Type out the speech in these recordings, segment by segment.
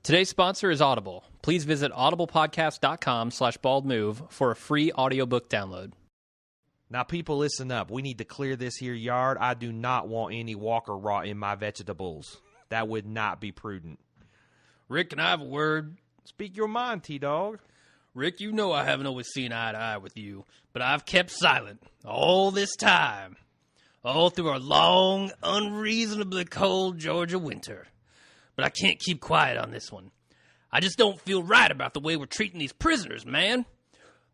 Today's sponsor is Audible. Please visit audiblepodcast.com/baldmove for a free audiobook download. Now, people, listen up. We need to clear this here yard. I do not want any walker rot in my vegetables. That would not be prudent. Rick, can I have a word? Speak your mind, T-Dog. Rick, you know I haven't always seen eye to eye with you, but I've kept silent all this time. All through a long, unreasonably cold Georgia winter. But I can't keep quiet on this one. I just don't feel right about the way we're treating these prisoners, man.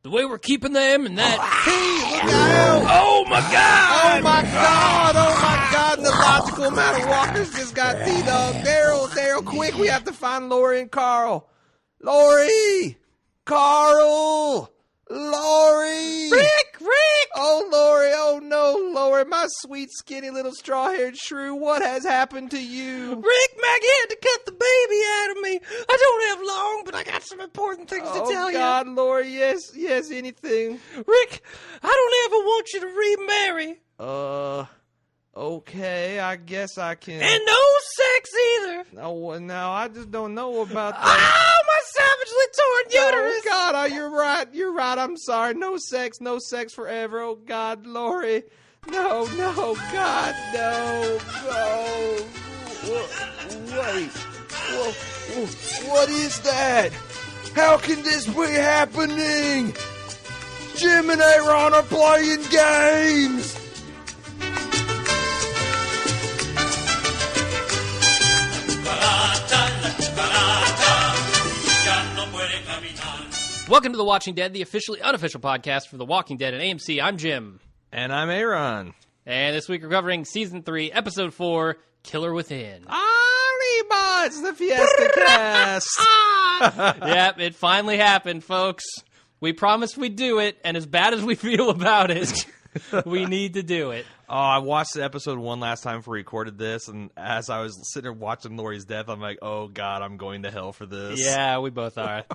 The way we're keeping them and that... Hey, look out! Oh, my God! Oh, my God! Oh, my God! The logical amount of walkers just got T-Dog. Daryl, quick! We have to find Lori and Carl. Lori! Carl! Lori! Rick! Oh, Lori, oh no, Lori, my sweet, skinny little straw-haired shrew, what has happened to you? Rick, Maggie had to cut the baby out of me. I don't have long, but I got some important things to tell Oh, God, Lori, yes, anything. you. Rick, I don't ever want you to remarry. Okay, I guess I can. And no sex either. Oh, no, I just don't know about that. Oh, my savagely torn uterus. Oh, God, you're right, I'm sorry. No sex forever. Oh, God, Lori. No, God, no. Wait. What is that? How can this be happening? Jim and Aaron are playing games. Welcome to The Watching Dead, the officially unofficial podcast for The Walking Dead and AMC. I'm Jim. And I'm Aaron. And this week we're covering Season 3, Episode 4, Killer Within. Arriba! It's the Fiesta Cast. Yep, it finally happened, folks. We promised we'd do it, and as bad as we feel about it, we need to do it. Oh, I watched the episode 1 last time before we recorded this, and as I was sitting there watching Lori's death, I'm like, oh, God, I'm going to hell for this. Yeah, we both are.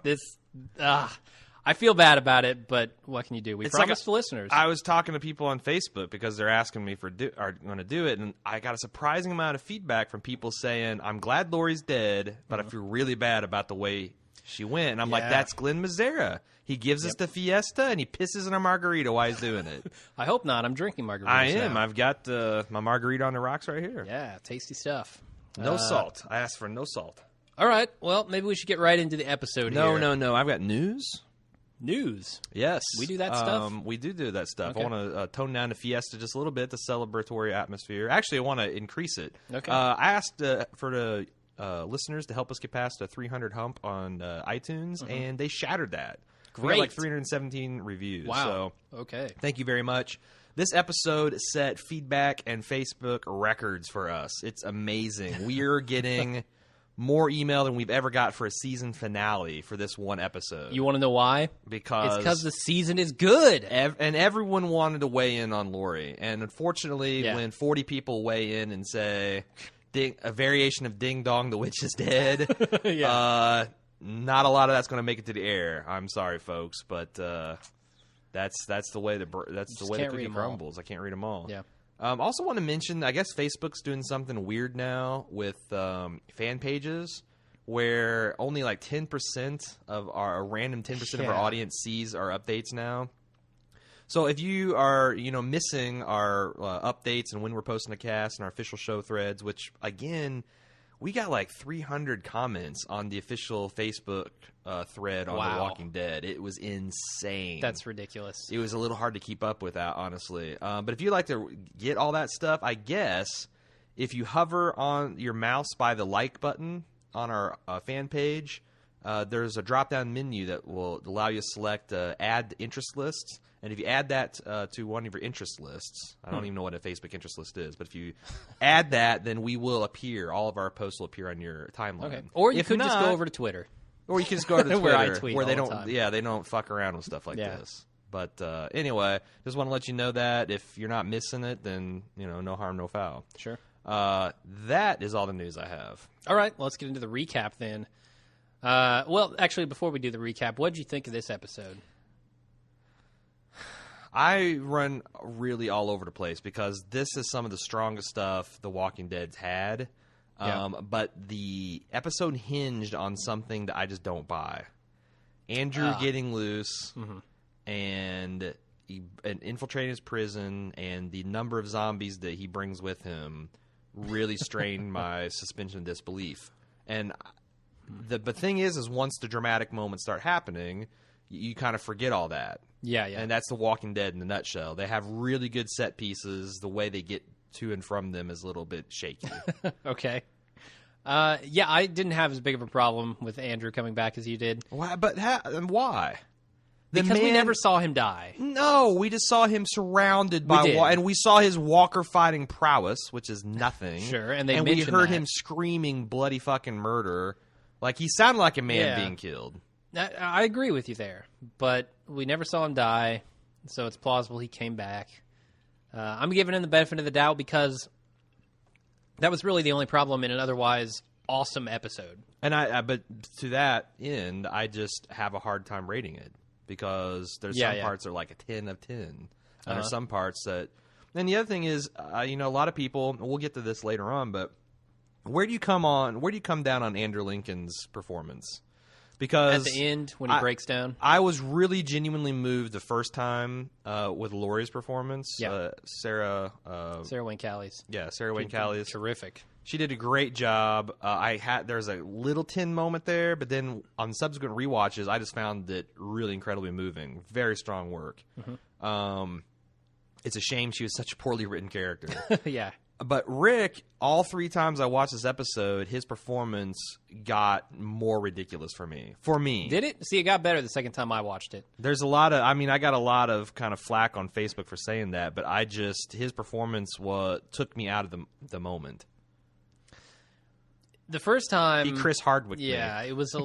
I feel bad about it, but what can you do? We promised the listeners. I was talking to people on Facebook because they're asking me are going to do it, and I got a surprising amount of feedback from people saying, I'm glad Lori's dead, but I feel really bad about the way she went. And I'm like, that's Glenn Mazzara. He gives us the fiesta, and he pisses in a margarita while he's doing it. I hope not. I'm drinking margaritas I am. now. I've got my margarita on the rocks right here. Yeah, tasty stuff. No salt. I asked for no salt. All right. Well, maybe we should get right into the episode here. No. I've got news. News. Yes. We do that stuff? We do that stuff. Okay. I want to tone down the fiesta just a little bit, the celebratory atmosphere. Actually, I want to increase it. Okay. I asked for the listeners to help us get past a 300 hump on iTunes, and they shattered that. We got like 317 reviews. Wow. So okay. Thank you very much. This episode set feedback and Facebook records for us. It's amazing. We're getting more email than we've ever got for a season finale for this one episode. You want to know why? Because it's because the season is good. And everyone wanted to weigh in on Lori. And unfortunately, when 40 people weigh in and say a variation of Ding Dong, the witch is dead, not a lot of that's going to make it to the air. I'm sorry, folks, but that's the way the cookie crumbles. I can't read them all. Yeah. Also want to mention, I guess Facebook's doing something weird now with fan pages where only like 10% of a random 10% of our audience sees our updates now. So if you are, missing our updates and when we're posting a cast and our official show threads, which again, we got like 300 comments on the official Facebook thread on The Walking Dead. It was insane. That's ridiculous. It was a little hard to keep up with that, honestly. But if you'd like to get all that stuff, I guess if you hover on your mouse by the like button on our fan page, there's a drop-down menu that will allow you to select add interest lists. And if you add that to one of your interest lists, I don't even know what a Facebook interest list is, but if you add that, then we will appear. All of our posts will appear on your timeline. Okay. Or you could just go over to Twitter. Or you can just go to Twitter where I tweet they all don't the time. they don't fuck around with stuff like this. But anyway, just want to let you know that if you're not missing it, then no harm, no foul. Sure. That is all the news I have. All right, well, let's get into the recap then. Well, actually, before we do the recap, what did you think of this episode? I run really all over the place because this is some of the strongest stuff The Walking Dead's had. But the episode hinged on something that I just don't buy. Andrew getting loose and infiltrating his prison, and the number of zombies that he brings with him really strained my suspension of disbelief. And the thing is once the dramatic moments start happening, you kind of forget all that. Yeah, yeah. And that's The Walking Dead in a nutshell. They have really good set pieces. The way they get to and from them is a little bit shaky. Okay. Yeah, I didn't have as big of a problem with Andrew coming back as you did. Why? But why? Because we never saw him die. No, we just saw him surrounded by and we saw his walker fighting prowess, which is nothing. Sure, and we heard him screaming bloody fucking murder. Like, he sounded like a man being killed. I agree with you there, but we never saw him die, so it's plausible he came back. I'm giving him the benefit of the doubt because that was really the only problem in an otherwise awesome episode. And but to that end, I just have a hard time rating it because there's some parts that are like a 10 of 10. And there's some parts that... And the other thing is, a lot of people, and we'll get to this later on, but where do you come down on Andrew Lincoln's performance? Because at the end, when he breaks down, I was really genuinely moved the first time with Laurie's performance. Yeah. Sarah Wayne Callies. Yeah, Sarah Wayne Callies. Terrific. She did a great job. There's a little tin moment there, but then on subsequent rewatches, I just found it really incredibly moving. Very strong work. Mm-hmm. It's a shame she was such a poorly written character. Yeah. But Rick, all 3 times I watched this episode, his performance got more ridiculous for me. Did it? See, it got better the second time I watched it. There's a lot of, I got a lot of kind of flack on Facebook for saying that, but his performance took me out of the moment. The first time... He Chris Hardwick. Yeah, it was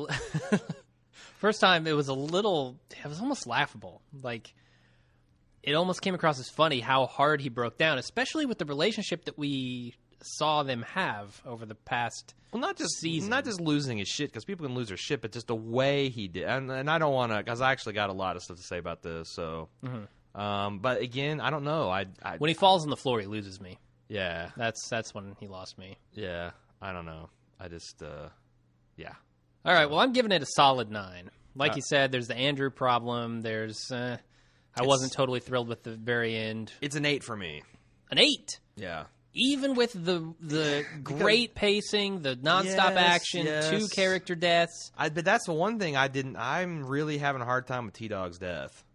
first time it was almost laughable. Like... It almost came across as funny how hard he broke down, especially with the relationship that we saw them have over the past season. Not just losing his shit, because people can lose their shit, but just the way he did. And I don't want to, because I actually got a lot of stuff to say about this. So, but again, I don't know. When he falls on the floor, he loses me. Yeah, that's when he lost me. Yeah, I don't know. I just, yeah. All right. Well, I'm giving it a solid 9. Like you said, there's the Andrew problem. There's. I wasn't totally thrilled with the very end. It's an 8 for me. An 8? Yeah. Even with the great pacing, the nonstop action, 2 character deaths. But that's the one thing I'm really having a hard time with T-Dog's death.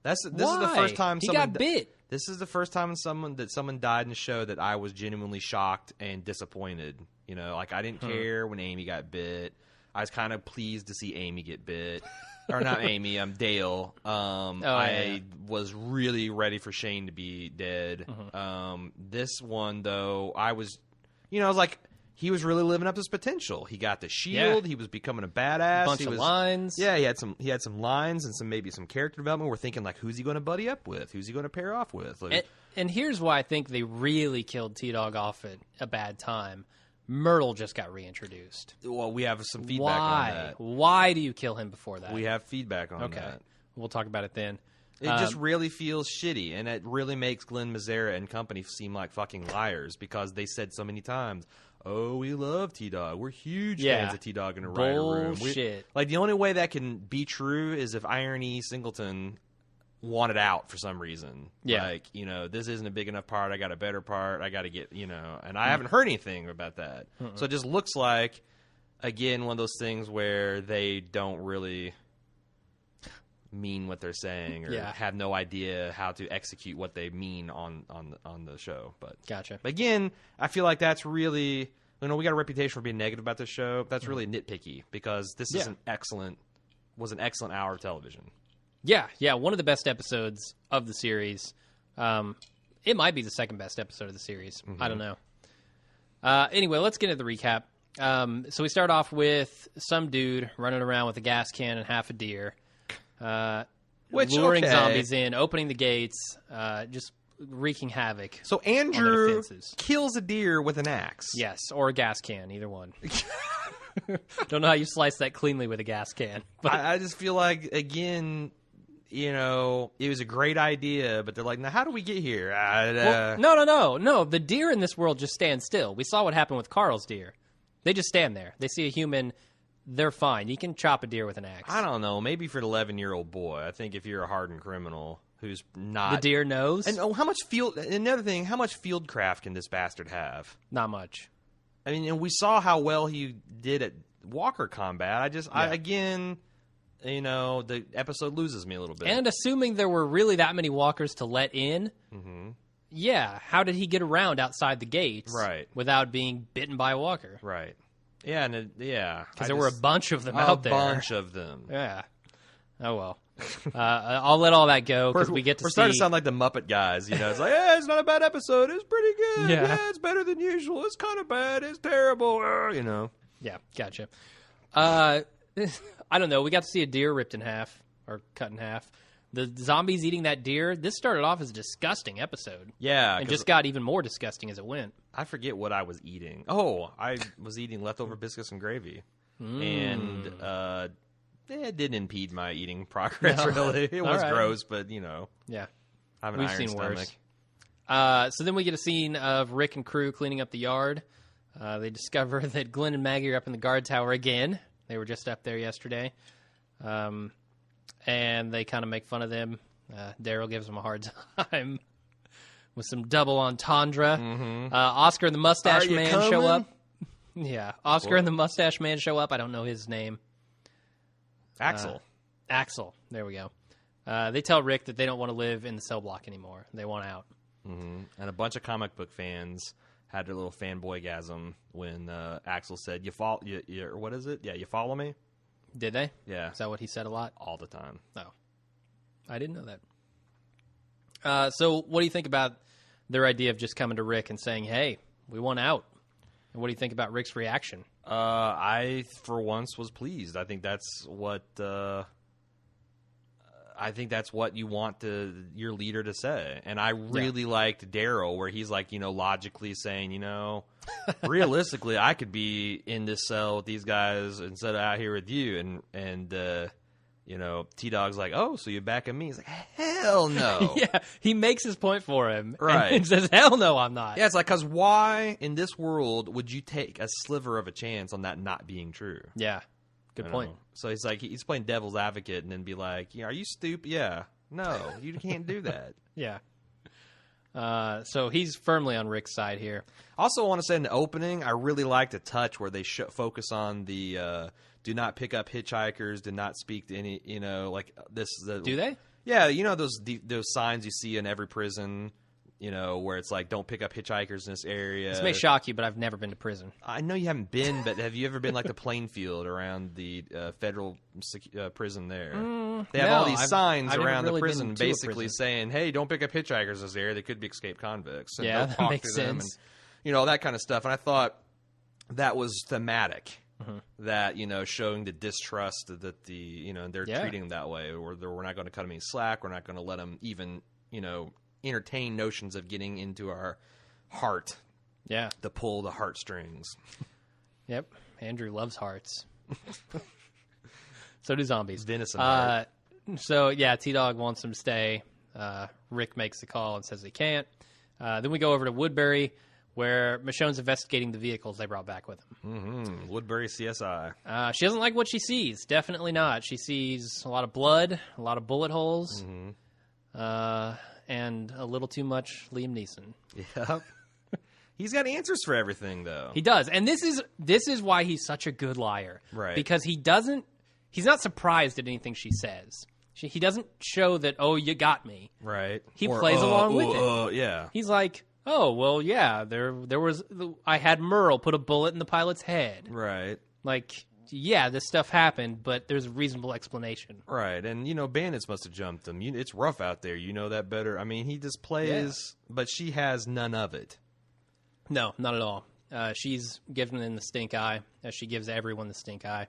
This is the first time he got bit. This is the first time someone died in the show that I was genuinely shocked and disappointed. Like, I didn't care when Amy got bit. I was kind of pleased to see Amy get bit. Or not Amy, Dale. I was really ready for Shane to be dead. This one, though, I was like, he was really living up to his potential. He got the shield. Yeah. He was becoming a badass. Bunch of lines. Yeah, he had some lines and maybe some character development. We're thinking, like, who's he going to buddy up with? Who's he going to pair off with? Like, and here's why I think they really killed T-Dog off at a bad time. Myrtle just got reintroduced. Well, we have some feedback on that. Why do you kill him before that? We have feedback on that. We'll talk about it then. It just really feels shitty, and it really makes Glenn Mazzara and company seem like fucking liars because they said so many times, oh, we love T-Dog. We're huge fans of T-Dog in a writer room. Bullshit. Like, the only way that can be true is if Iron E. Singleton wanted out for some reason. Yeah. Like, this isn't a big enough part. I got a better part. I got to get, and I haven't heard anything about that. So it just looks like, again, one of those things where they don't really mean what they're saying or have no idea how to execute what they mean on the show. But gotcha. But again, I feel like that's really, we got a reputation for being negative about this show. That's really nitpicky because this is was an excellent hour of television. Yeah, one of the best episodes of the series. It might be the second best episode of the series. I don't know. Anyway, let's get into the recap. So we start off with some dude running around with a gas can and half a deer, luring zombies in, opening the gates, just wreaking havoc. So Andrew kills a deer with an axe. Yes, or a gas can, either one. Don't know how you slice that cleanly with a gas can. But I just feel like, again, it was a great idea, but they're like, now how do we get here? Well, no. The deer in this world just stand still. We saw what happened with Carl's deer. They just stand there. They see a human, they're fine. You can chop a deer with an axe. I don't know. Maybe for an 11-year-old boy. I think if you're a hardened criminal who's not... The deer knows? And another thing, how much fieldcraft can this bastard have? Not much. I mean, and we saw how well he did at walker combat. Again, the episode loses me a little bit. And assuming there were really that many walkers to let in, yeah, how did he get around outside the gates without being bitten by a walker? Right. Yeah, because there were a bunch of them out there. A bunch of them. Yeah. Oh, well. I'll let all that go because we get to see... We're starting to sound like the Muppet guys. It's like, yeah, it's not a bad episode. It's pretty good. Yeah, it's better than usual. It's kind of bad. It's terrible. Yeah, gotcha. I don't know. We got to see a deer ripped in half or cut in half. The zombies eating that deer, this started off as a disgusting episode. Yeah. And just got even more disgusting as it went. I forget what I was eating. Oh, I was eating leftover biscuits and gravy. And it didn't impede my eating progress, really. It was gross, but, Yeah. I have an We've iron seen stomach. Worse. So then we get a scene of Rick and crew cleaning up the yard. They discover that Glenn and Maggie are up in the guard tower again. They were just up there yesterday. And they kind of make fun of them. Daryl gives them a hard time with some double entendre. Oscar and the Mustache Man show up. Yeah, Oscar and the Mustache Man show up. I don't know his name. Axel. Axel. There we go. They tell Rick that they don't want to live in the cell block anymore. They want out. And a bunch of comic book fans had their little fanboygasm when Axel said, what is it? Yeah, you follow me? Did they? Yeah. Is that what he said a lot? All the time. Oh. I didn't know that. So what do you think about their idea of just coming to Rick and saying, hey, we want out? And what do you think about Rick's reaction? I, for once, was pleased. I think that's what you want your leader to say. And I really liked Daryl, where he's like, logically saying, realistically, I could be in this cell with these guys instead of out here with you. And T-Dog's like, oh, so you're backing me? He's like, hell no. Yeah, he makes his point for him. Right. And says, hell no, I'm not. Yeah, it's like, because why in this world would you take a sliver of a chance on that not being true? Yeah, good point. So he's like, he's playing devil's advocate and then be like, are you stupid? Yeah. No, you can't do that. Yeah. So he's firmly on Rick's side here. Also, I want to say in the opening, I really liked a touch where they focus on the do not pick up hitchhikers, do not speak to any, like this. Do they? Yeah, those signs you see in every prison, where it's like, don't pick up hitchhikers in this area. This may shock you, but I've never been to prison. I know you haven't been, but have you ever been like to Plainfield around the federal prison there? They have all these signs around the prison basically saying, hey, don't pick up hitchhikers in this area. They could be escaped convicts. And yeah, don't talk that makes to them sense. And, that kind of stuff. And I thought that was thematic. That, showing the distrust that they're treating them that way. Or we're not going to cut them any slack. We're not going to let them even, entertain notions of getting into our heart. Yeah. To pull the heartstrings. Yep. Andrew loves hearts. So do zombies. Venison heart. So, yeah, T-Dog wants him to stay. Rick makes the call and says he can't. Then we go over to Woodbury, where Michonne's investigating the vehicles they brought back with him. Woodbury CSI. She doesn't like what she sees. Definitely not. She sees a lot of blood, a lot of bullet holes, and a little too much Liam Neeson. Yep. He's got answers for everything, though. He does. And this is why he's such a good liar. Right. Because he's not surprised at anything she says. He doesn't show that, oh, you got me. Right. He plays along with it. Yeah. He's like, oh, well, yeah, I had Merle put a bullet in the pilot's head. Right. Like, yeah, this stuff happened, but there's a reasonable explanation. Right. And, bandits must have jumped him. It's rough out there. You know that better. I mean, he just plays, but she has none of it. No, not at all. She's giving them the stink eye, as she gives everyone the stink eye,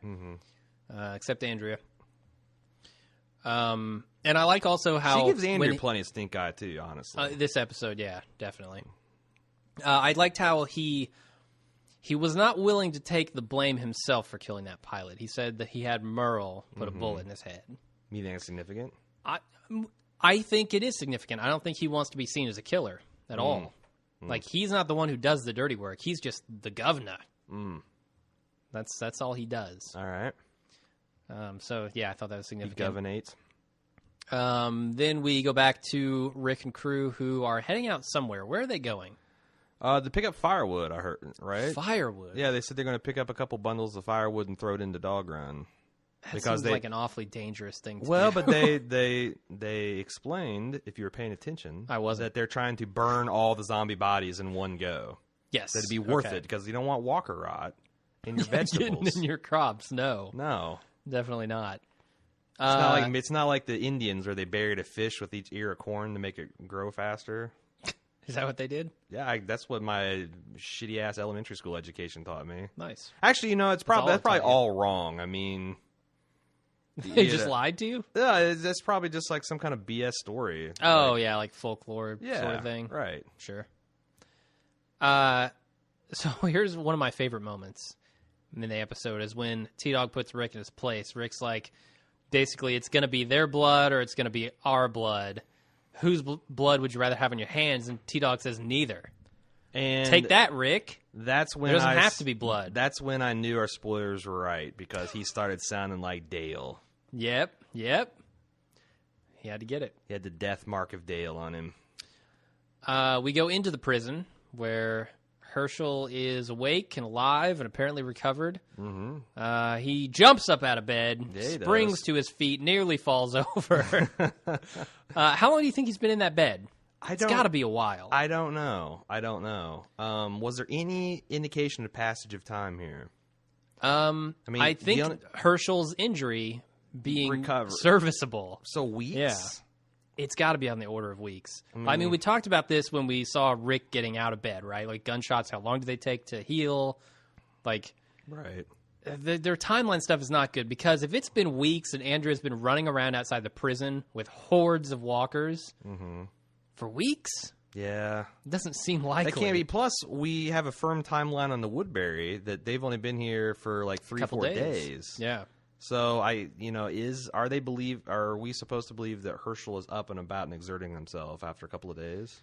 except Andrea. And I like also how... She gives Andrea plenty of stink eye, too, honestly. This episode, yeah, definitely. I liked how he was not willing to take the blame himself for killing that pilot. He said that he had Merle put a bullet in his head. You think that's significant? I think it is significant. I don't think he wants to be seen as a killer at all. Like, he's not the one who does the dirty work. He's just the governor. That's all he does. All right. So, yeah, I thought that was significant. He governates. Then we go back to Rick and crew who are heading out somewhere. Where are they going? To pick up firewood, I heard, right? Firewood? Yeah, they said they're going to pick up a couple bundles of firewood and throw it into Dog Run. That seems like an awfully dangerous thing to do. Well, but they explained, if you were paying attention, I wasn't. that they're trying to burn all the zombie bodies in one go. Yes. That'd be worth it, because you don't want walker rot in your vegetables. In your crops, no. No. Definitely not. It's not like the Indians where they buried a fish with each ear of corn to make it grow faster. Is that what they did? Yeah, that's what my shitty-ass elementary school education taught me. Nice. Actually, that's probably all wrong. I mean... They just lied to you? Yeah, that's probably just like some kind of BS story. Oh, yeah, like folklore sort of thing. Right. Sure. So here's one of my favorite moments in the episode is when T-Dog puts Rick in his place. Rick's like, basically, it's going to be their blood or it's going to be our blood. Whose blood would you rather have in your hands? And T-Dog says neither. And take that, Rick. That's when there doesn't have to be blood. That's when I knew our spoilers were right, because he started sounding like Dale. Yep. He had to get it. He had the death mark of Dale on him. We go into the prison where Herschel is awake and alive and apparently recovered. Mm-hmm. He jumps up out of bed, springs to his feet, nearly falls over. How long do you think he's been in that bed? It's got to be a while. I don't know. Was there any indication of passage of time here? I think Herschel's injury being serviceable. So weeks? Yeah. It's got to be on the order of weeks. I mean, we talked about this when we saw Rick getting out of bed, right? Like gunshots, how long do they take to heal? Like, right. Their timeline stuff is not good, because if it's been weeks and Andrea's been running around outside the prison with hordes of walkers for weeks, yeah, it doesn't seem likely. That can't be. Plus, we have a firm timeline on the Woodbury that they've only been here for like 3-4 days. Yeah. So are we supposed to believe that Herschel is up and about and exerting himself after a couple of days?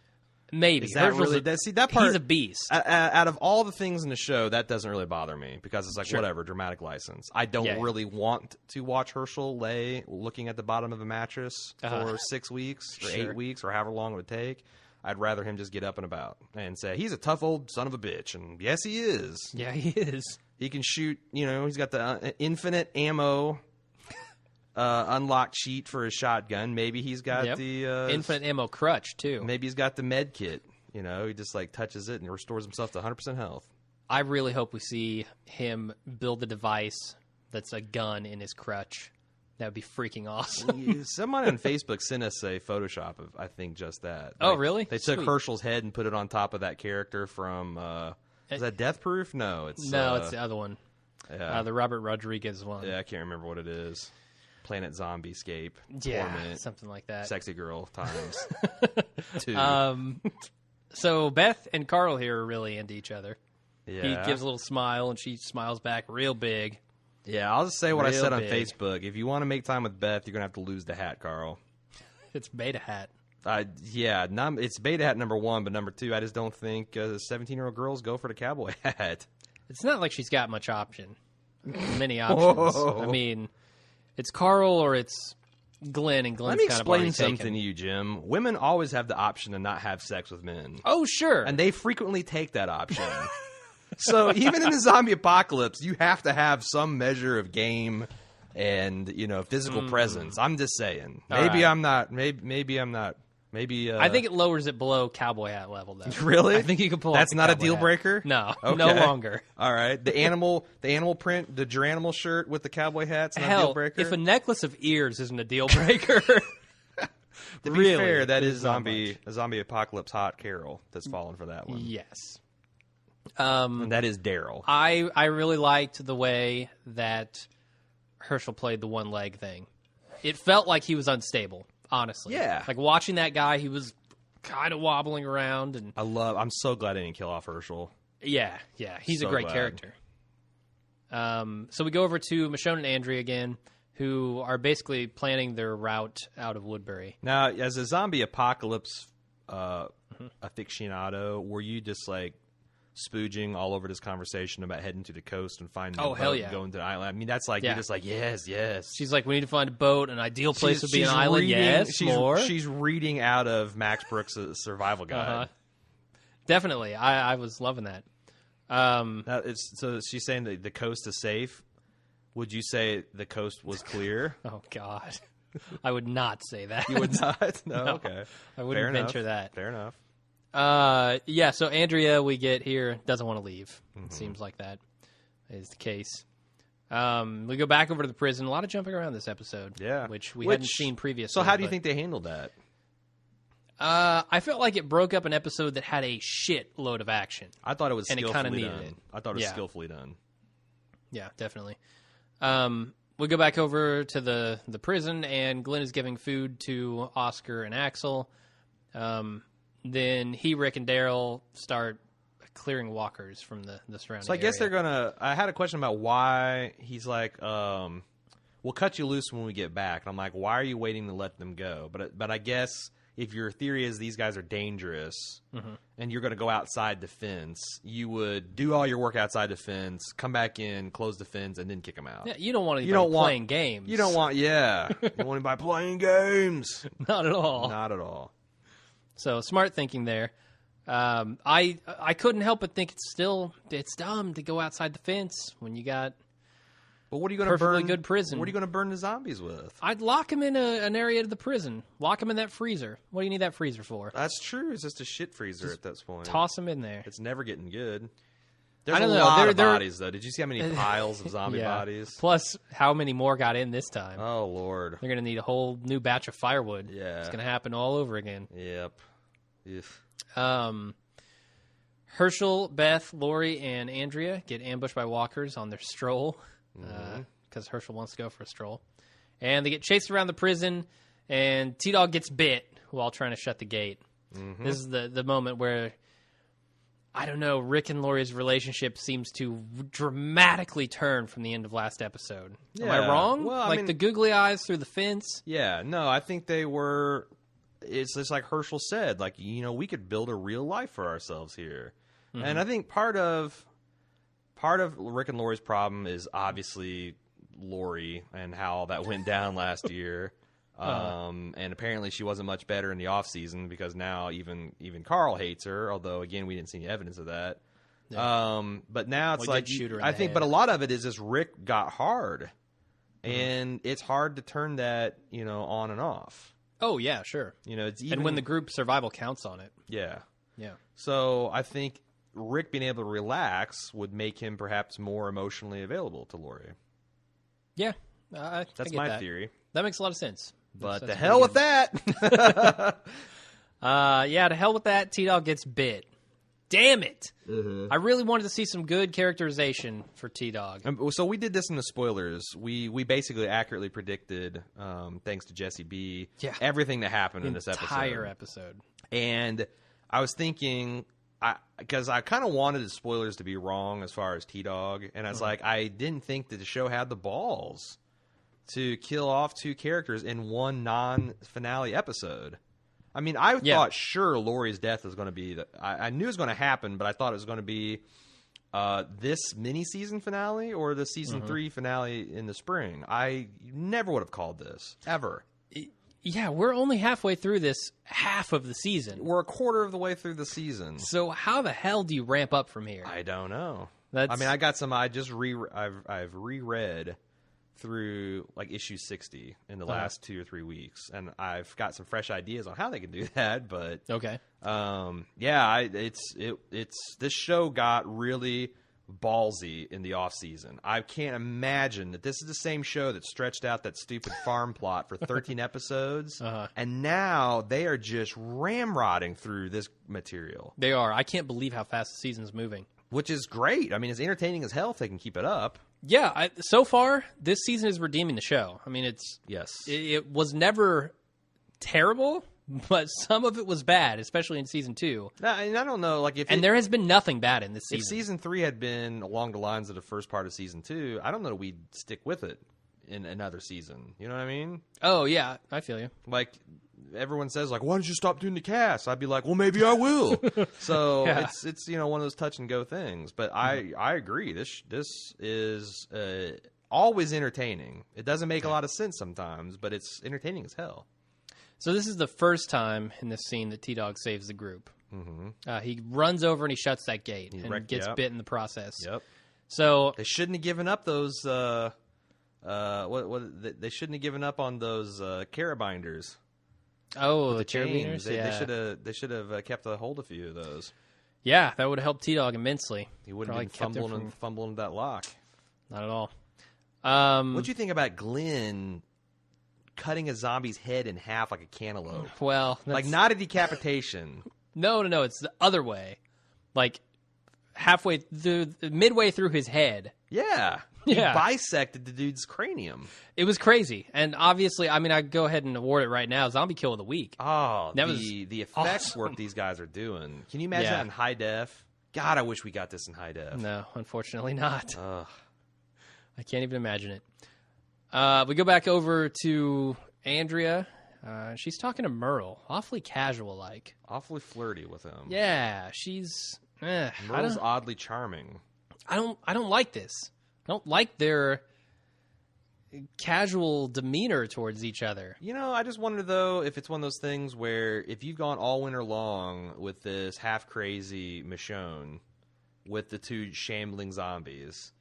Maybe. Is that really, that part, he's a beast. Out of all the things in the show, that doesn't really bother me, because it's like, whatever, dramatic license. I don't really want to watch Herschel lay looking at the bottom of a mattress for 6 weeks or 8 weeks or however long it would take. I'd rather him just get up and about and say, he's a tough old son of a bitch. And yes, he is. Yeah, he is. He can shoot, he's got the infinite ammo unlocked sheet for his shotgun. Maybe he's got the... infinite ammo crutch, too. Maybe he's got the med kit. He just like touches it and restores himself to 100% health. I really hope we see him build a device that's a gun in his crutch. That would be freaking awesome. Somebody on Facebook sent us a Photoshop of, I think, just that. Oh, really? They took Herschel's head and put it on top of that character from... is that Death Proof? No, it's the other one. Yeah. The Robert Rodriguez one. Yeah, I can't remember what it is. Planet Zombiescape. Yeah, Torment, something like that. Sexy Girl times 2. So Beth and Carl here are really into each other. Yeah. He gives a little smile, and she smiles back real big. Yeah, I'll just say what I said on Facebook. If you want to make time with Beth, you're going to have to lose the hat, Carl. It's Beta Hat. It's Beta Hat number 1, but number 2, I just don't think 17-year-old girls go for the cowboy hat. It's not like she's got many options. I mean, it's Carl or it's Glenn, and Glenn's kind of already taken. Let me explain something to you, Jim. Women always have the option to not have sex with men. Oh, sure. And they frequently take that option. So even in the zombie apocalypse, you have to have some measure of game and, physical presence. I'm just saying. Maybe I'm not. Maybe I'm not. Maybe I think it lowers it below cowboy hat level, though. Really? I think you can pull. That's not a deal breaker. No, okay. No longer. All right. The animal print, the Geranimal shirt with the cowboy hat's not a deal breaker. If a necklace of ears isn't a deal breaker. To be fair, that is a zombie apocalypse hot Carol that's fallen for that one. Yes. And that is Daryl. I really liked the way that Herschel played the one leg thing. It felt like he was unstable, honestly. Yeah. Like watching that guy, he was kind of wobbling around. And I'm so glad I didn't kill off Herschel. Yeah. He's a great character. So we go over to Michonne and Andrea again, who are basically planning their route out of Woodbury. Now, as a zombie apocalypse aficionado, were you just like spooging all over this conversation about heading to the coast and finding a boat hell yeah. and going to the island? I mean, that's like you're just like yes. She's like, we need to find a boat. An ideal place would be an island. She's reading out of Max Brooks' survival guide. Definitely, I was loving that. So she's saying that the coast is safe. Would you say the coast was clear? Oh, God. I would not say that. You would not? No, okay. I wouldn't venture that. Fair enough. Yeah, so Andrea, we get here, doesn't want to leave. It seems like that is the case. We go back over to the prison. A lot of jumping around this episode. Yeah. Which we hadn't seen previously. So how do you think they handled that? I felt like it broke up an episode that had a shit load of action. I thought it was and skillfully it needed done. it. I thought it was skillfully done. Yeah, definitely. We go back over to the prison, and Glenn is giving food to Oscar and Axel. Then he, Rick, and Daryl start clearing walkers from the surrounding So I guess area. they're going to... I had a question about why he's like, we'll cut you loose when we get back. And I'm like, why are you waiting to let them go? But I guess if your theory is these guys are dangerous and you're going to go outside the fence, you would do all your work outside the fence, come back in, close the fence, and then kick them out. Yeah, you don't want anybody playing games. You don't want... Yeah. You don't want anybody playing games. Not at all. Not at all. So smart thinking there. I couldn't help but think it's dumb to go outside the fence when you got But what are you going to perfectly burn? good prison. What are you going to burn the zombies with? I'd lock him in an area of the prison. Lock him in that freezer. What do you need that freezer for? That's true. It's just a shit freezer at this point. Toss him in there. It's never getting good. There's I don't a know. lot of They're- bodies, though. Did you see how many piles of zombie Yeah. bodies? Plus, how many more got in this time? Oh, Lord. They're going to need a whole new batch of firewood. Yeah. It's going to happen all over again. Yep. Herschel, Beth, Lori, and Andrea get ambushed by walkers on their stroll because Herschel wants to go for a stroll. And they get chased around the prison, and T-Dog gets bit while trying to shut the gate. This is the moment where, I don't know, Rick and Lori's relationship seems to dramatically turn from the end of last episode. Am I Yeah. wrong? Well, I like mean- the googly eyes through the fence? Yeah, no, I think they were... It's just like Herschel said, like, you know, we could build a real life for ourselves here. And I think part of Rick and Lori's problem is obviously Lori and how that went down last year. And apparently she wasn't much better in the off season because now even Carl hates her, although again we didn't see any evidence of that. Yeah. But now it's Well, he like did shoot her in I the think head. but a lot of it is just Rick got hard. And it's hard to turn that, you know, on and off. Oh, yeah, sure. You know, it's even And when the group survival counts on it. yeah. Yeah. So I think Rick being able to relax would make him perhaps more emotionally available to Lori. Yeah. I That's get my that. theory. That makes a lot of sense. But That's the hell with that. Yeah, to hell with that. T-Dog gets bit. Damn it. I really wanted to see some good characterization for T-Dog. So we did this in the spoilers. We basically accurately predicted, thanks to Jesse B, everything that happened in this Entire episode. And I was thinking, because I kind of wanted the spoilers to be wrong as far as T-Dog, and I was like, I didn't think that the show had the balls to kill off two characters in one non-finale episode. I mean, I thought sure Lori's death was going to be... I knew it was going to happen, but I thought it was going to be this mini-season finale or the season 3 finale in the spring. I never would have called this, ever. Yeah, we're only halfway through this half of the season. We're a quarter of the way through the season. So how the hell do you ramp up from here? I don't know. That's... I mean, I got some... I've reread through like issue 60 in the last 2 or 3 weeks, and I've got some fresh ideas on how they can do that. But okay, it's this show got really ballsy in the off season. I can't imagine that this is the same show that stretched out that stupid farm plot for 13 episodes, and now they are just ramrodding through this material. they are. I can't believe how fast the season's moving. Which is great. I mean, it's entertaining as hell if they can keep it up. Yeah, so far this season is redeeming the show. I mean, it was never terrible, but some of it was bad, especially in season 2. And I don't know, like there has been nothing bad in this season. If season 3 had been along the lines of the first part of season 2, I don't know that we'd stick with it in another season. You know what I mean? Oh, yeah. I feel you. Like, everyone says, like, why don't you stop doing the cast? I'd be like, well, maybe I will. So Yeah. it's one of those touch and go things. But I agree. This is always entertaining. It doesn't make a lot of sense sometimes, but it's entertaining as hell. So this is the first time in this scene that T-Dog saves the group. Mm-hmm. He runs over and he shuts that gate and gets bit in the process. Yep. So they shouldn't have given up those. They shouldn't have given up on those carabinders. Oh, the chains. carabiners. They should have kept a hold of a few of those. Yeah, that would have helped T-Dog immensely. He wouldn't have been fumbling that lock. Not at all. What do you think about Glenn cutting a zombie's head in half like a cantaloupe? Well, like not a decapitation. No. It's the other way. Like midway through his head. Yeah. He bisected the dude's cranium. It was crazy. And obviously, I mean, I'd go ahead and award it right now. Zombie Kill of the Week. Oh, the effects awesome. work these guys are doing. Can you imagine that in high def? God, I wish we got this in high def. No, unfortunately not. Ugh. I can't even imagine it. We go back over to Andrea. She's talking to Merle, awfully casual-like. Awfully flirty with him. Yeah, she's... Merle's oddly charming. I don't like this. I don't like their casual demeanor towards each other. You know, I just wonder, though, if it's one of those things where if you've gone all winter long with this half-crazy Michonne with the two shambling zombies,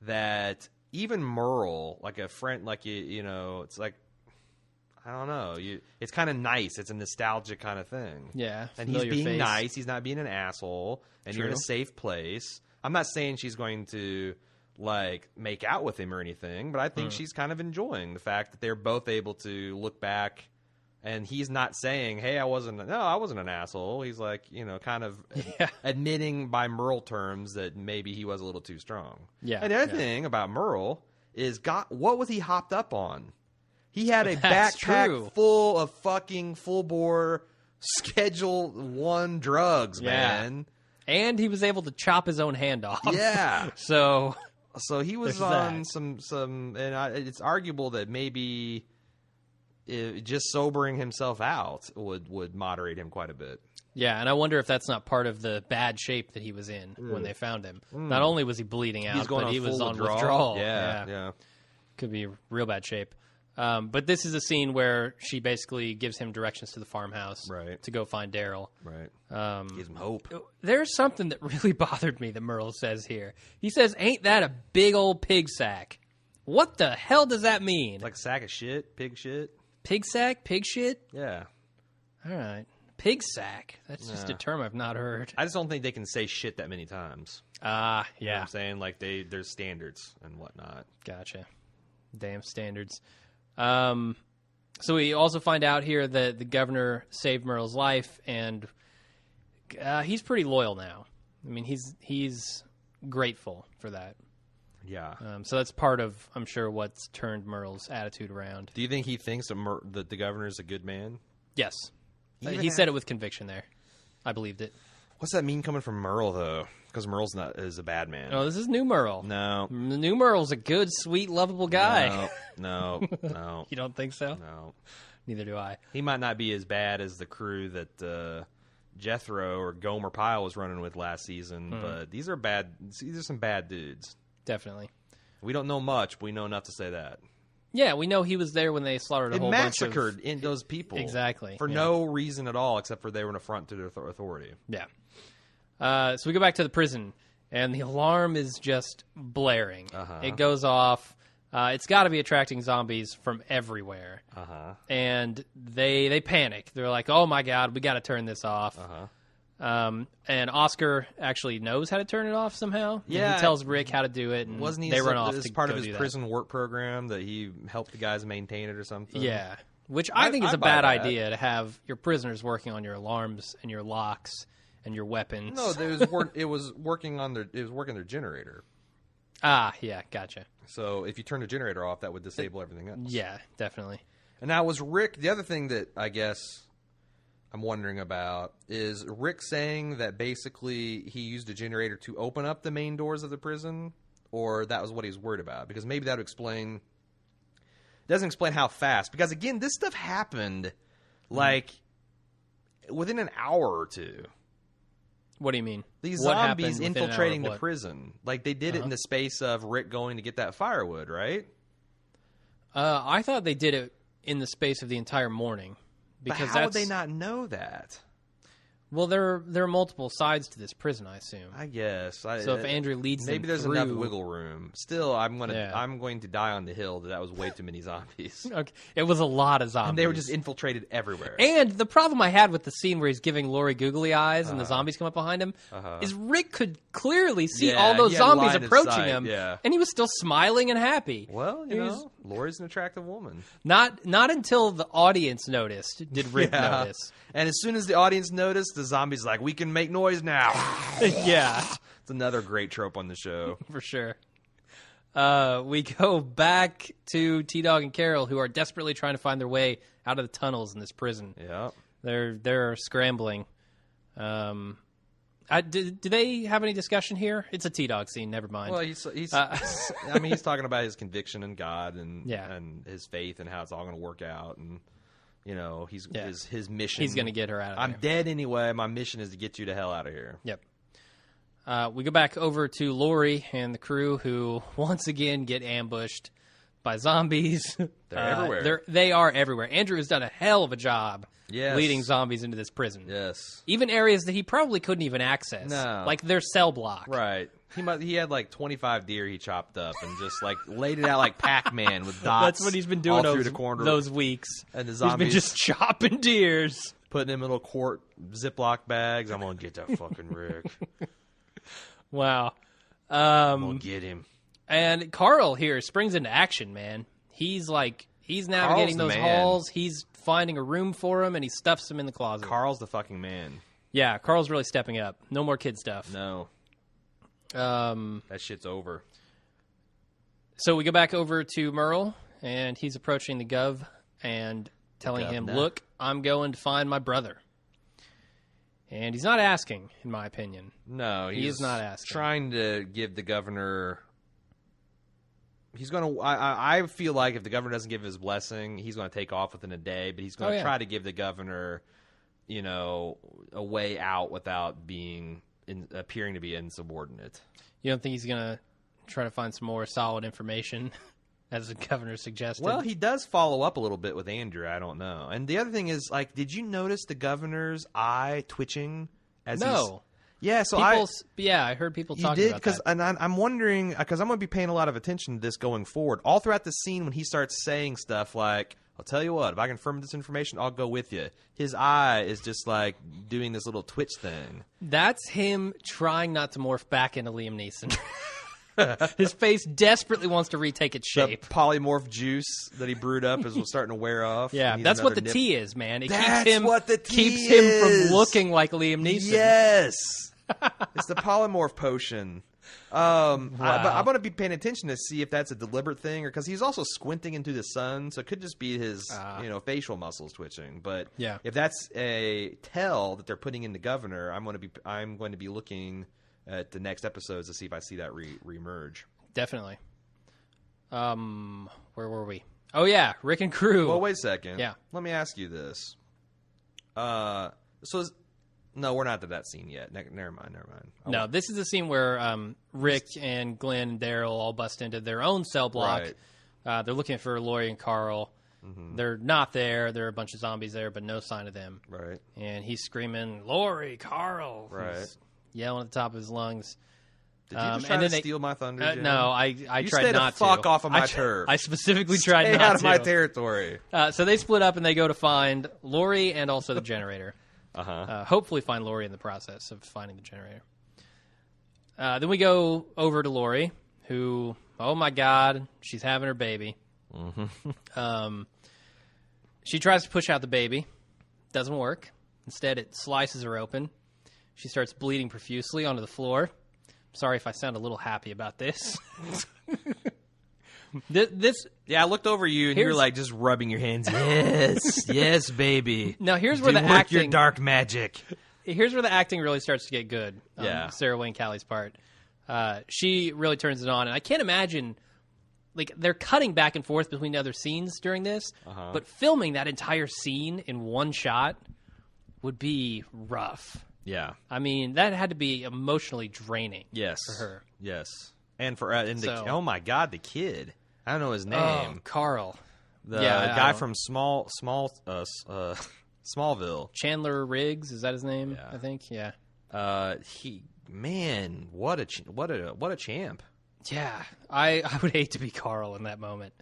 that even Merle, like a friend, like, you know, it's like, I don't know. It's kind of nice. It's a nostalgic kind of thing. Yeah. And he's being nice. He's not being an asshole. And you're in a safe place. I'm not saying she's going to, like, make out with him or anything, but I think she's kind of enjoying the fact that they're both able to look back, and he's not saying, hey, I wasn't an asshole. He's like, you know, kind of admitting by Merle terms that maybe he was a little too strong. Yeah. And the other thing about Merle is, what was he hopped up on? He had a backpack full of fucking full-bore Schedule 1 drugs, man. And he was able to chop his own hand off. Yeah. So he was on some, and it's arguable that maybe just sobering himself out would moderate him quite a bit. Yeah, and I wonder if that's not part of the bad shape that he was in when they found him. Not only was he bleeding out, but he was on withdrawal. Yeah. Could be real bad shape. But this is a scene where she basically gives him directions to the farmhouse to go find Daryl. Right. Gives him hope. There's something that really bothered me that Merle says here. He says, ain't that a big old pig sack? What the hell does that mean? Like a sack of shit? Pig shit? Pig sack? Pig shit? Yeah. All right. Pig sack. That's just a term I've not heard. I just don't think they can say shit that many times. Yeah. You know what I'm saying? Like, there's standards and whatnot. Gotcha. Damn standards. So we also find out here that the governor saved Merle's life, and he's pretty loyal now. I mean, he's grateful for that. Yeah. So that's part of, I'm sure, what's turned Merle's attitude around. Do you think he thinks that the governor's a good man? Yes. He said it with conviction there. I believed it. What's that mean coming from Merle, though? Because Merle's is a bad man. Oh, this is new Merle. No. New Merle's a good, sweet, lovable guy. No. You don't think so? No. Neither do I. He might not be as bad as the crew that Jethro or Gomer Pyle was running with last season, but these are bad. These are some bad dudes. Definitely. We don't know much, but we know enough to say that. Yeah, we know he was there when they slaughtered a whole bunch of... massacred in those people. Exactly. For no reason at all, except for they were an affront to their authority. Yeah. So we go back to the prison, and the alarm is just blaring. It goes off. It's got to be attracting zombies from everywhere. And they panic. They're like, oh, my God, we got to turn this off. And Oscar actually knows how to turn it off somehow. Yeah. And he tells Rick how to do it, and wasn't he they run off as to part go of his do prison work program that he helped the guys maintain it or something? Yeah. Which I think is a buy bad that. idea, to have your prisoners working on your alarms and your locks and your weapons. No, it was working their generator. Yeah, gotcha. So if you turn the generator off, that would disable everything else. Yeah, definitely. And now was Rick, the other thing that I guess I'm wondering about is Rick saying that basically he used a generator to open up the main doors of the prison, or that was what he was worried about? Because maybe that would explain doesn't explain how fast. Because, again, this stuff happened, like, within an hour or two. What do you mean? These What zombies happened within an hour infiltrating of the what? prison. Like, they did it in the space of Rick going to get that firewood, right? I thought they did it in the space of the entire morning. But Because how would they not know that? Well, there are multiple sides to this prison, I assume. I guess. So if Andrew leads maybe them there's through... enough wiggle room. Still, I'm going to die on the hill that was way too many zombies. Okay. It was a lot of zombies. And they were just infiltrated everywhere. And the problem I had with the scene where he's giving Lori googly eyes and the zombies come up behind him is Rick could clearly see all those he had zombies line of approaching sight, him, yeah. and he was still smiling and happy. Well, you know, Lori's an attractive woman. Not until the audience noticed did Rick notice. And as soon as the audience noticed, the zombies like, we can make noise now. Yeah, It's another great trope on the show. for sure. We go back to T-Dog and Carol, who are desperately trying to find their way out of the tunnels in this prison. Yeah. They're scrambling. Do they have any discussion here? It's a T-Dog scene. Never mind. Well, he's I mean, he's talking about his conviction in God and his faith and how it's all going to work out, and you know, his mission. He's going to get her out of there. I'm dead anyway. My mission is to get you the hell out of here. Yep. We go back over to Lori and the crew, who once again get ambushed by zombies. They're everywhere. They are everywhere. Andrew has done a hell of a job Yes. leading zombies into this prison. Yes. Even areas that he probably couldn't even access. No. Like their cell block. Right. He had like 25 deer he chopped up and just like laid it out like Pac-Man with dots. That's what he's been doing all through the corner. those weeks. And the He's been zombies just chopping deers. putting them in little quart Ziploc bags. I'm gonna get that fucking Rick. Wow. I'm gonna get him. And Carl here springs into action, man. He's navigating Carl's those the man. halls. He's finding a room for him, and he stuffs him in the closet. Carl's the fucking man. Yeah, Carl's really stepping up. No more kid stuff. No, Um, that shit's over. so we go back over to Merle, and he's approaching the Gov and telling him, Governor. look, I'm going to find my brother. And he's not asking, in my opinion. No, He is not asking. Trying to give the governor. He's going to. I feel like if the governor doesn't give his blessing, he's going to take off within a day. But he's going to try to give the governor, you know, a way out without appearing to be insubordinate. You don't think he's going to try to find some more solid information, as the governor suggested? Well, he does follow up a little bit with Andrew. I don't know. And the other thing is, like, did you notice the governor's eye twitching? No. Yeah, so I heard people talking about that. And I'm wondering, because I'm going to be paying a lot of attention to this going forward. All throughout the scene when he starts saying stuff like, I'll tell you what, if I confirm this information, I'll go with you. His eye is just like doing this little twitch thing. That's him trying not to morph back into Liam Neeson. His face desperately wants to retake its shape. The polymorph juice that he brewed up is starting to wear off. Yeah, that's what the tea is, man. It That's keeps him, what the tea keeps him is. from looking like Liam Neeson. Yes. It's the polymorph potion. Wow. But I'm going to be paying attention to see if that's a deliberate thing, or because he's also squinting into the sun, so it could just be his facial muscles twitching. But Yeah. if that's a tell that they're putting in the governor, I'm going to be looking at the next episodes to see if I see that reemerge. Definitely. Where were we? Oh yeah, Rick and crew. Well, wait a second. Yeah. Let me ask you this. No, we're not to that scene yet. Never mind. No, this is the scene where Rick and Glenn and Daryl all bust into their own cell block. Right. They're looking for Lori and Carl. Mm-hmm. They're not there. There are a bunch of zombies there, but no sign of them. Right. And he's screaming, Lori, Carl. Right. He's yelling at the top of his lungs. Did you just try to steal my thunder, Jim? No, I you tried not to. Fuck off of my turf. I specifically tried Stay not out of to. my territory. So they split up and they go to find Lori and also the generator. Hopefully find Lori in the process of finding the generator. Then we go over to Lori, who, oh my God, she's having her baby. Mm-hmm. She tries to push out the baby. Doesn't work. Instead, it slices her open. She starts bleeding profusely onto the floor. Sorry if I sound a little happy about this. Yeah, I looked over you and you were like just rubbing your hands. Yes, yes, baby. Now here's where Do the work acting, your dark magic. Here's where the acting really starts to get good. Yeah. Sarah Wayne Callie's part. She really turns it on, and I can't imagine like they're cutting back and forth between other scenes during this, but filming that entire scene in one shot would be rough. Yeah. I mean, that had to be emotionally draining. Yes. For her. Yes. And for oh my God, the kid. I don't know his name. Oh, Carl. The guy from Smallville. Chandler Riggs, is that his name? Yeah. I think. Yeah. What a champ. Yeah, I would hate to be Carl in that moment.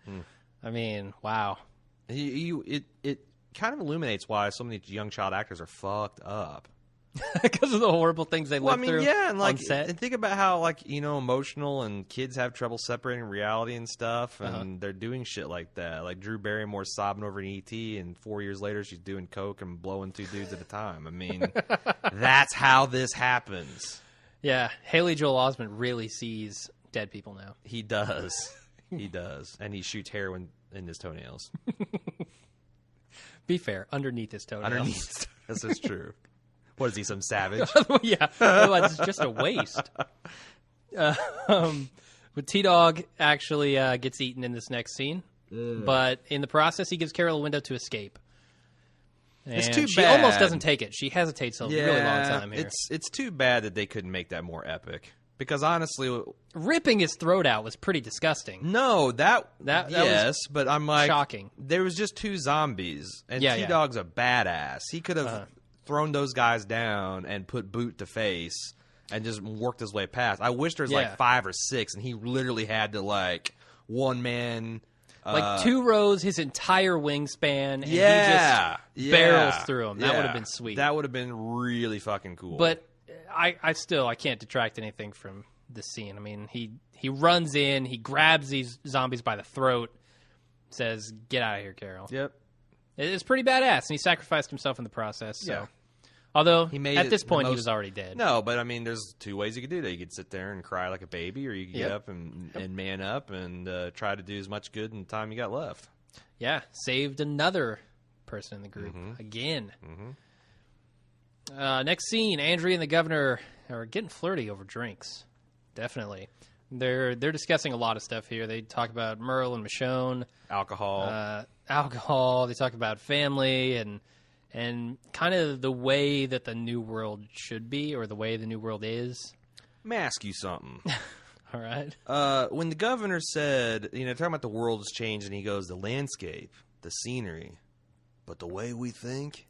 I mean, wow. It kind of illuminates why so many young child actors are fucked up. Because of the horrible things they lived through. Yeah, and on set. and think about how emotional and kids have trouble separating reality and stuff, and they're doing shit like that. Like Drew Barrymore sobbing over an ET, and 4 years later she's doing coke and blowing 2 dudes at a time. I mean, that's how this happens. Yeah, Haley Joel Osment really sees dead people now. He does. He does, and he shoots heroin in his toenails. Be fair, underneath his toenails. This is true. What is he, some savage? Yeah, otherwise it's just a waste. But T-Dog actually gets eaten in this next scene, but in the process he gives Carol a window to escape. And it's too she bad. almost doesn't take it. She hesitates a really long time here. It's too bad that they couldn't make that more epic. Because honestly, ripping his throat out was pretty disgusting. No, that yes, was but I'm like shocking. There was just 2 zombies, and Yeah, T-Dog's a badass. He could have thrown those guys down and put boot to face and just worked his way past. I wish there was like 5 or 6, and he literally had to one man. Like 2 rows, his entire wingspan, and he just barrels through them. That would have been sweet. That would have been really fucking cool. But I can't detract anything from this scene. I mean, he runs in, he grabs these zombies by the throat, says, "Get out of here, Carol." Yep. It's pretty badass, and he sacrificed himself in the process. So. Yeah. Although, he made at this point, he was already dead. No, but I mean, there's 2 ways you could do that. You could sit there and cry like a baby, or you could get up and man up and try to do as much good in the time you got left. Yeah, saved another person in the group again. Next scene, Andrea and the governor are getting flirty over drinks. Definitely. They're discussing a lot of stuff here. They talk about Merle and Michonne. Alcohol. They talk about family and kind of the way that the new world should be, or the way the new world is. Let me ask you something. All right. When the governor said, talking about the world has changed, and he goes, the landscape, the scenery, but the way we think,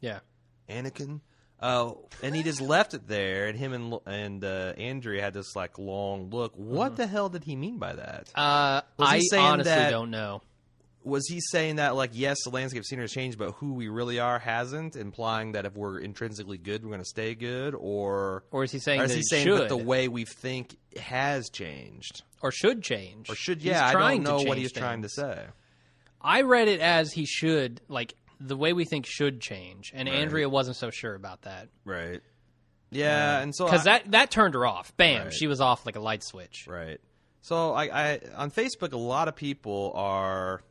Anakin. And he just left it there, and him and Andrea had this long look. What the hell did he mean by that? I honestly don't know. Was he saying that, yes, the landscape scenery has changed, but who we really are hasn't, implying that if we're intrinsically good, we're going to stay good? Or is he saying that the way we think has changed? Or should change? Or should, I don't know what he's trying to say. I read it as he should, the way we think should change, and Andrea wasn't so sure about that. Right. Yeah, and so... Because that turned her off. Bam, she was off like a light switch. Right. So I on Facebook, a lot of people are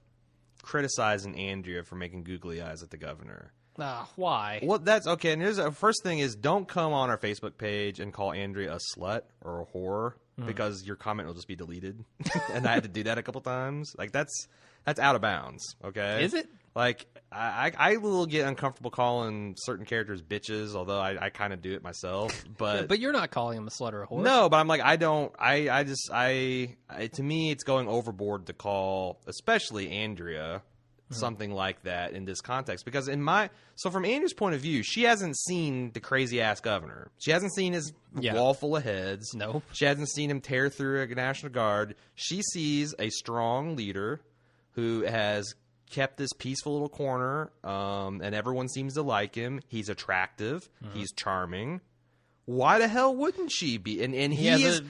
criticizing Andrea for making googly eyes at the governor. Why? Well, that's okay. And here's the first thing is, don't come on our Facebook page and call Andrea a slut or a whore, because your comment will just be deleted. And I had to do that a couple times. That's out of bounds. Okay, is it? I will get uncomfortable calling certain characters bitches, although I kind of do it myself. But you're not calling him a slut or a whore. No, but I'm to me, it's going overboard to call, especially Andrea, something like that in this context. Because from Andrea's point of view, she hasn't seen the crazy ass governor. She hasn't seen his wall full of heads. No. She hasn't seen him tear through a National Guard. She sees a strong leader who has kept this peaceful little corner, and everyone seems to like him. He's attractive. He's charming. Why the hell wouldn't she be? And he's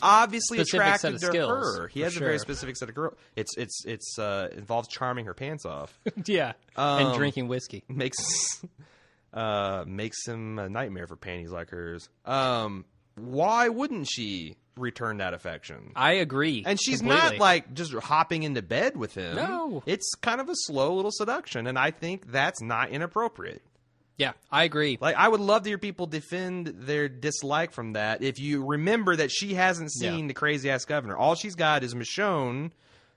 obviously attracted to her. He has a very specific set of girls. It's involves charming her pants off. Yeah, and drinking whiskey makes him a nightmare for panties like hers. Why wouldn't she return that affection? I agree. And she's not just hopping into bed with him. No. It's kind of a slow little seduction, and I think that's not inappropriate. Yeah, I agree. I would love to hear people defend their dislike from that. If you remember that she hasn't seen the crazy ass governor, all she's got is Michonne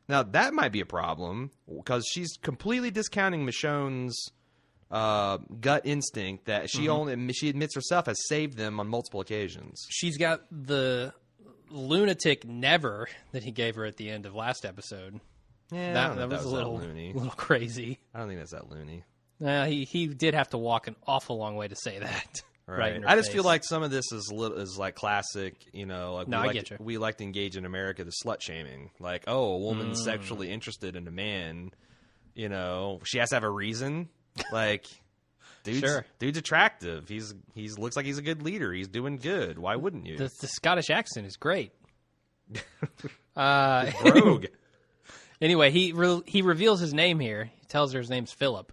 Now, that might be a problem because she's completely discounting Michonne's gut instinct that she she admits herself has saved them on multiple occasions. She's got the lunatic never that he gave her at the end of last episode. Yeah, that was a little crazy. I don't think that's that loony. He did have to walk an awful long way to say that. Right. In her I just face. feel like some of this is like classic, like I get you. We like to engage in America the slut shaming. Like, oh, a woman's sexually interested in a man, she has to have a reason. Like, dude's attractive. He's looks like he's a good leader. He's doing good. Why wouldn't you? The Scottish accent is great. Rogue. Anyway, he reveals his name here. He tells her his name's Philip,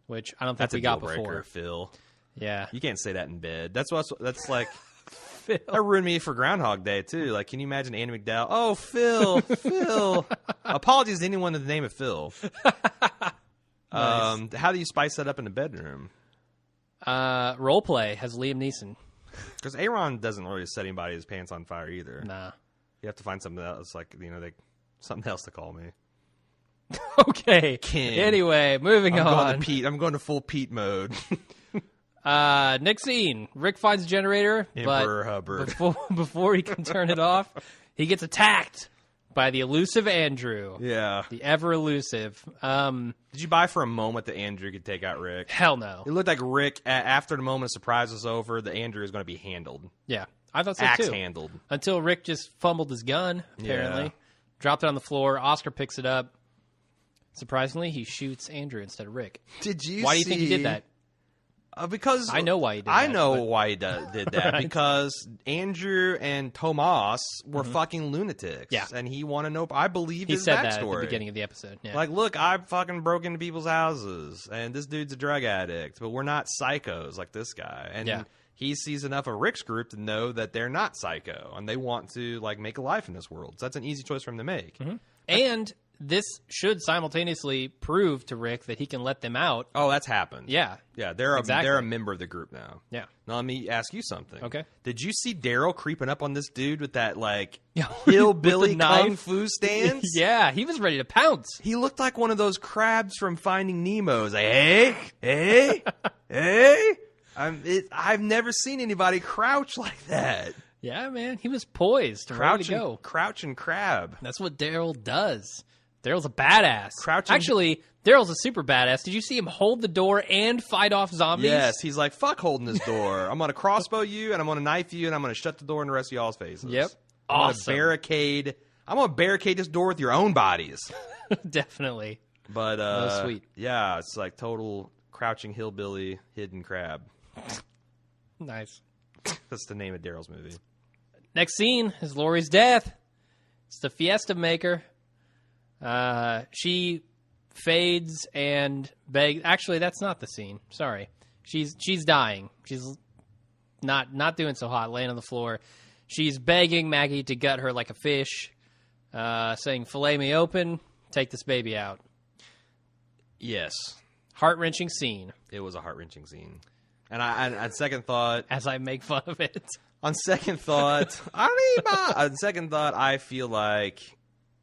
which I don't think That's we a got deal breaker, before. Phil. Yeah, you can't say that in bed. That's like that ruined me for Groundhog Day too. Like, can you imagine Andy McDowell? Oh, Phil, Phil. Apologies to anyone with the name of Phil. Nice. How do you spice that up in the bedroom? Role play has Liam Neeson. Because Aaron doesn't really set anybody's pants on fire either. Nah. You have to find something else, like something else to call me. Okay. King. Anyway, moving on. I'm going to full Pete mode. Next scene. Rick finds a generator, Emperor but Hubbard. before he can turn it off, he gets attacked by the elusive Andrew. Yeah. The ever elusive. Did you buy for a moment that Andrew could take out Rick? Hell no. It looked like Rick, after the moment of surprise was over, the Andrew is going to be handled. Yeah, I thought so Axe too. handled. Until Rick just fumbled his gun, apparently. Yeah. Dropped it on the floor. Oscar picks it up. Surprisingly, he shoots Andrew instead of Rick. Did you Why do you think he did that? Because I know why he did I that, know but- why he did that. Right. Because Andrew and Tomas were fucking lunatics. Yeah. And he wanted to know. I believe He his said backstory. that at the beginning of the episode. Yeah. Like, look, I fucking broke into people's houses, and this dude's a drug addict, but we're not psychos like this guy. And Yeah. he sees enough of Rick's group to know that they're not psycho, and they want to make a life in this world. So that's an easy choice for him to make. And this should simultaneously prove to Rick that he can let them out. Oh, that's happened. Yeah. Yeah, they're Exactly. a member of the group now. Yeah. Now let me ask you something. Okay. Did you see Daryl creeping up on this dude with that Yeah, hillbilly with the knife. kung fu stance? Yeah, he was ready to pounce. He looked like one of those crabs from Finding Nemo. He's like, hey, hey. I've never seen anybody crouch like that. Yeah, man. He was poised, ready to go. Crouch and crab. That's what Daryl does. Daryl's a badass. Crouching- Actually, Daryl's a super badass. Did you see him hold the door and fight off zombies? Yes, he's like, fuck holding this door. I'm going to crossbow you, and I'm going to knife you, and I'm going to shut the door in the rest of y'all's faces. Yep. I'm going to Awesome. barricade this door with your own bodies. Definitely. But, sweet. Yeah, it's like total crouching hillbilly hidden crab. Nice. That's the name of Daryl's movie. Next scene is Lori's death. It's the Fiesta Maker. She fades and begs. Actually, that's not the scene. Sorry. She's dying. She's not doing so hot, laying on the floor. She's begging Maggie to gut her like a fish, saying, "Fillet me open, take this baby out." Yes. Heart-wrenching scene, It was a heart-wrenching scene. And on second thought, as I make fun of it. I feel like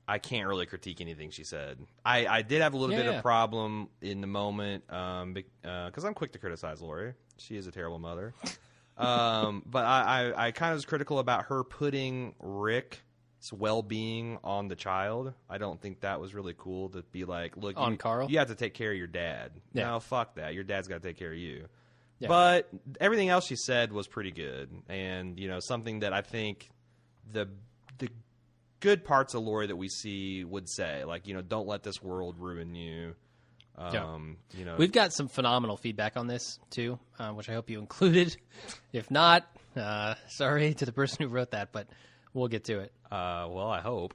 I can't really critique anything she said. I did have a little bit Yeah. of problem in the moment because I'm quick to criticize Lori. She is a terrible mother. But I kind of was critical about her putting Rick's well-being on the child. I don't think that was really cool to be like, look, On Carl? you have to take care of your dad. Yeah. No, fuck that. Your dad's got to take care of you. Yeah. But everything else she said was pretty good, and something that I think the good parts of Lori that we see would say, like, don't let this world ruin you. We've got some phenomenal feedback on this, too, which I hope you included. If not, sorry to the person who wrote that, but we'll get to it. Well, I hope.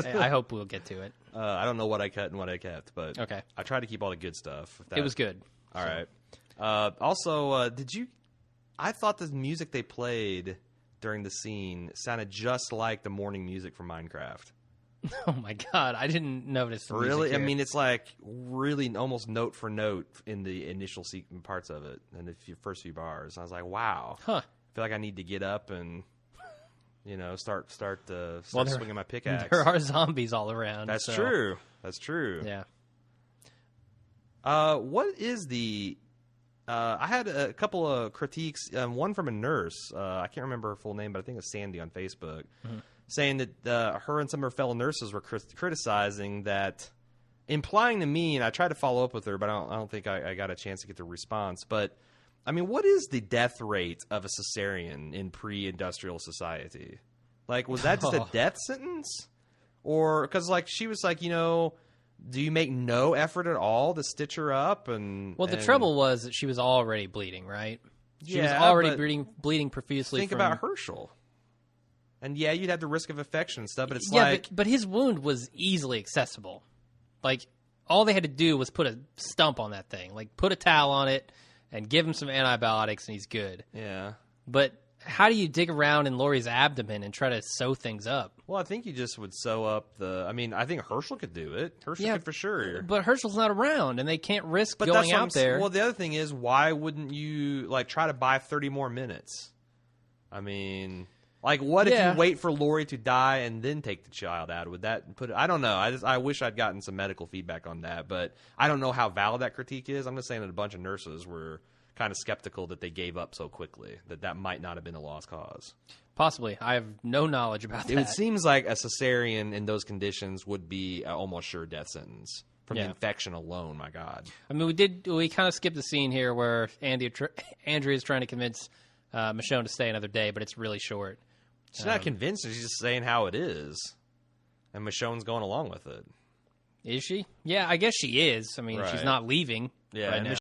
I hope we'll get to it. I don't know what I cut and what I kept, but Okay. I tried to keep all the good stuff. It was good. All right. Also, I thought the music they played during the scene sounded just like the morning music from Minecraft. Oh, my God. I didn't notice the music Really? I here. mean, it's like really almost note for note in the initial parts of it and the first few bars. I was like, wow. Huh. I feel like I need to get up and start Well, swinging my pickaxe. There are zombies all around. That's so, true. That's true. Yeah. What is the? I had a couple of critiques. One from a nurse. I can't remember her full name, but I think it's Sandy on Facebook, saying that her and some of her fellow nurses were criticizing that, implying to me, and I tried to follow up with her, but I don't think I got a chance to get the response. But I mean, what is the death rate of a cesarean in pre-industrial society? Like, was that just a death sentence, or because she was like, do you make no effort at all to stitch her up? Well, the trouble was that she was already bleeding, right? She was Yeah, already bleeding profusely. Think about Herschel. And yeah, you'd have the risk of infection and stuff, but it's but his wound was easily accessible. Like, all they had to do was put a stump on that thing, like put a towel on it and give him some antibiotics, and he's good. Yeah. But how do you dig around in Lori's abdomen and try to sew things up? Well, I think you just would sew up I think Herschel could do it. Herschel could for sure. But Herschel's not around, and they can't risk going out there. Well, the other thing is, why wouldn't you try to buy 30 more minutes? I mean, what if you wait for Lori to die and then take the child out? Would that put it? I don't know. I wish I'd gotten some medical feedback on that, but I don't know how valid that critique is. I'm just saying that a bunch of nurses were kind of skeptical that they gave up so quickly, that might not have been a lost cause. Possibly. I have no knowledge about that. It seems like a cesarean in those conditions would be an almost sure death sentence from the infection alone. My God. I mean, we kind of skipped the scene here where Andrea is trying to convince Michonne to stay another day, but it's really short. She's not convinced. She's just saying how it is. And Michonne's going along with it. Is she? Yeah, I guess she is. I mean, she's not leaving. Yeah, right now.